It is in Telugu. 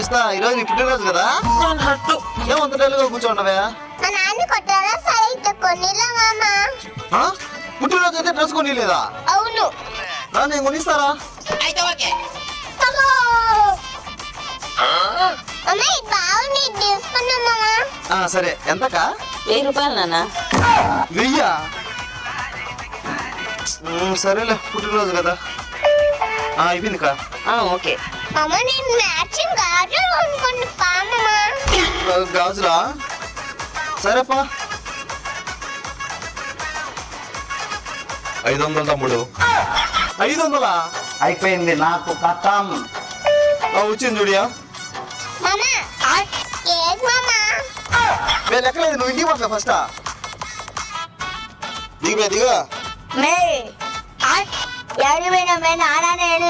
ఇస్తా. ఈరోజు నీ పుట్టినరోజు కదా, ఏమంత డల్గా కూర్చోండవే? మా నాన్న కొట్టారా? సరే ఇట్లా కొనిలా మామ. పుట్టినరోజు అయితే డ్రెస్ కొని లేదా? అవును. నేను కొనిస్తారా? బాగుంది తీసుకున్నా మామ. సరే ఎంతక? 1000 రూపాయలు నాన్న. 1000? సరేలే, పుట్టినరోజు కదా. అయిపోయిందికా. ఓకే మామ, నేను మ్యాచింగ్ గాజులు కొనుక్కోండి పా మామ. గాజులా? సరేపా. 500 తమ్ముడు. 500? అయిపోయింది నాకు కథం. వచ్చింది చూడియా. మామ కేక్ మామ. లెక్కలేదు, నువ్వు ఇంటికి పట్ల ఫస్ట్ దిగు దిగా. మే 8 నాన్న నేను